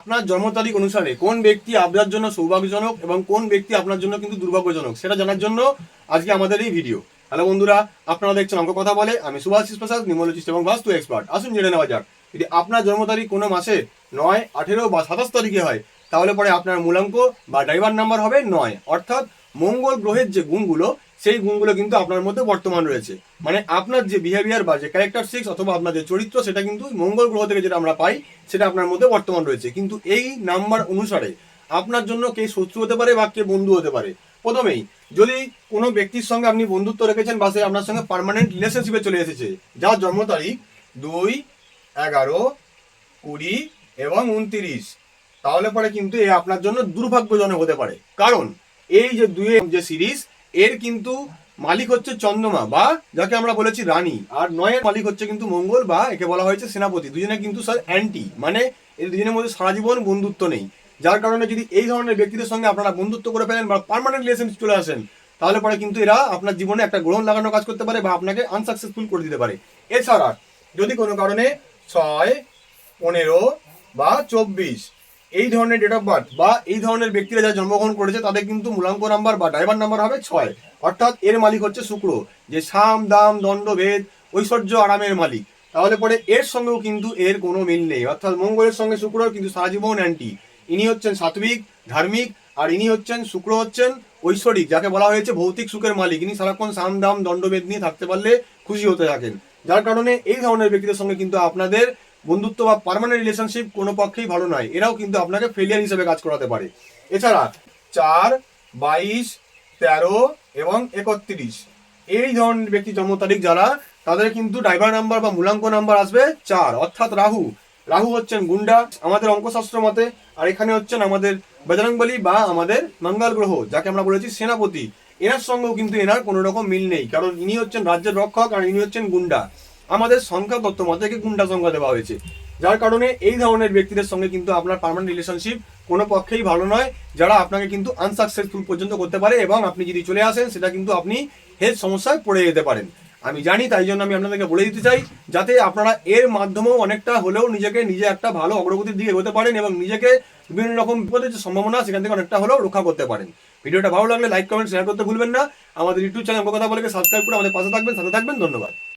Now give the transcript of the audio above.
আপনার জন্ম তারিখ অনুসারে কোন ব্যক্তি আপনার জন্য সৌভাগ্যজনক এবং কোন ব্যক্তি আপনার জন্য কিন্তু দুর্ভাগ্যজনক সেটা জানার জন্য আজকে আমাদের এই ভিডিও। হ্যালো বন্ধুরা, আপনারা দেখছেন অঙ্ক কথা বলে। আমি সুভাষিস প্রসাদ, নিউমোলজিস্ট এবং বাস্তু এক্সপার্ট। আসুন জেনে নেওয়া যাক, যদি আপনার জন্ম তারিখ কোনো মাসে 9, 18 বা 27 তারিখে হয় তাহলে পরে আপনার মূলাঙ্ক বা ড্রাইভার নাম্বার হবে 9। অর্থাৎ মঙ্গল গ্রহের যে গুণগুলো সেই গুণগুলো কিন্তু আপনার মধ্যে বর্তমান রয়েছে। মানে আপনার যে বিহেভিয়ার বা যে ক্যারেক্টারিস্টিক্স অথবা আপনার যে চরিত্র সেটা কিন্তু মঙ্গল গ্রহ থেকে যেটা আমরা পাই সেটা আপনার মধ্যে বর্তমান রয়েছে। কিন্তু এই নাম্বার অনুসারে আপনার জন্য কে শত্রু হতে পারে বা কে বন্ধু হতে পারে। প্রথমেই, যদি কোনো ব্যক্তির সঙ্গে আপনি বন্ধুত্ব রেখেছেন বা সে আপনার সঙ্গে পার্মানেন্ট রিলেশনশিপে চলে এসেছে, যার জন্ম তারিখ 2, 11, 20 এবং 29, তাহলে পরে কিন্তু এ আপনার জন্য দুর্ভাগ্যজনক হতে পারে। কারণ এই যে দুই যে সিরিজ, এর কিন্তু মালিক হচ্ছে চন্দ্রমা বা যাকে আমরা বলেছি রানী, আর 9-এর মালিক হচ্ছে কিন্তু মঙ্গল বা একে বলা হয়েছে সেনাপতি। দুজনে কিন্তু স্যার অ্যান্টি, মানে এই দুজনের মধ্যে সারা জীবন বন্ধুত্ব নেই। যার কারণে যদি এই ধরনের ব্যক্তিদের সঙ্গে আপনারা বন্ধুত্ব করে ফেলেন বা পার্মানেন্ট রিলেশনশিপ চলে আসেন, তাহলে পরে কিন্তু এরা আপনার জীবনে একটা গ্রহণ লাগানোর কাজ করতে পারে বা আপনাকে আনসাকসেসফুল করে দিতে পারে। এছাড়া যদি কোনো কারণে 6, 15 বা 24 এই ধরনের ডেট অফ বার্থ বা এই ধরনের ব্যক্তিরা যারা জন্মগ্রহণ করেছে তাদের কিন্তু মূলাঙ্ক নাম্বার বা ড্রাইভার নাম্বার হবে 6। অর্থাৎ এর মালিক হচ্ছে শুক্র, যে সাম দাম দণ্ড ভেদ ঐশ্বর্য আরামের মালিক। তাহলে পরে এর সঙ্গেও কিন্তু এর কোনো মিল নেই। অর্থাৎ মঙ্গলের সঙ্গে শুক্র কিন্তু সারা জীবন অ্যান্টি। ইনি হচ্ছেন সাত্বিক ধার্মিক, আর ইনি হচ্ছেন শুক্র হচ্ছেন ঐশ্বরিক, যাকে বলা হয়েছে ভৌতিক সুখের মালিক। ইনি সারাক্ষণ সাম দাম দণ্ডভেদ নিয়ে থাকতে পারলে খুশি হতে থাকেন। যার কারণে এই ধরনের ব্যক্তিদের সঙ্গে কিন্তু আপনাদের বন্ধুত্ব বা পার্মানেন্ট রিলেশনশিপ কোনো পক্ষেই ভালো নয়। এরাও কিন্তু আপনাকে ফেলিয়ার হিসেবে কাজ করাতে পারে। এছাড়া 4, 22, 13 এবং 31 এই ধরনের ব্যক্তি জন্ম তারিখ যারা, তাদের কিন্তু ড্রাইভার নাম্বার বা মূলাঙ্ক নাম্বার আসবে 4। অর্থাৎ রাহু রাহু হচ্ছেন গুন্ডা আমাদের অঙ্কশাস্ত্র মতে, আর এখানে হচ্ছেন আমাদের বজরংবলী বা আমাদের মঙ্গল গ্রহ, যাকে আমরা বলেছি সেনাপতি। এনার সঙ্গেও কিন্তু এনার কোনো রকম মিল নেই, কারণ ইনি হচ্ছেন রাজ্যের রক্ষক আর ইনি হচ্ছেন গুন্ডা। আমাদের সংখ্যা তত্ত্ব মতে একে গুন্ডা সংখ্যা দেওয়া হয়েছে। যার কারণে এই ধরনের ব্যক্তিদের সঙ্গে কিন্তু আপনার পার্মানেন্ট রিলেশনশিপ কোনো পক্ষেই ভালো নয়, যারা আপনাকে কিন্তু আনসাকসেসফুল পর্যন্ত করতে পারে এবং আপনি যদি চলে আসেন সেটা কিন্তু আপনি হেলথ সমস্যায় পড়ে যেতে পারেন। আমি জানি, তাই জন্য আমি আপনাদেরকে বলে দিতে চাই, যাতে আপনারা এর মাধ্যমেও অনেকটা হলেও নিজে একটা ভালো অগ্রগতির দিকে এগোতে পারেন এবং নিজেকে বিভিন্ন রকম বিপদের যে সম্ভাবনা সেখান থেকে অনেকটা হলেও রক্ষা করতে পারেন। ভিডিওটা ভালো লাগলে লাইক কমেন্ট শেয়ার করতে ভুলবেন না। আমাদের ইউটিউব চ্যানেল কথা বলে সাবস্ক্রাইব করে আমাদের পাশে থাকবেন, সাথে থাকবেন। ধন্যবাদ।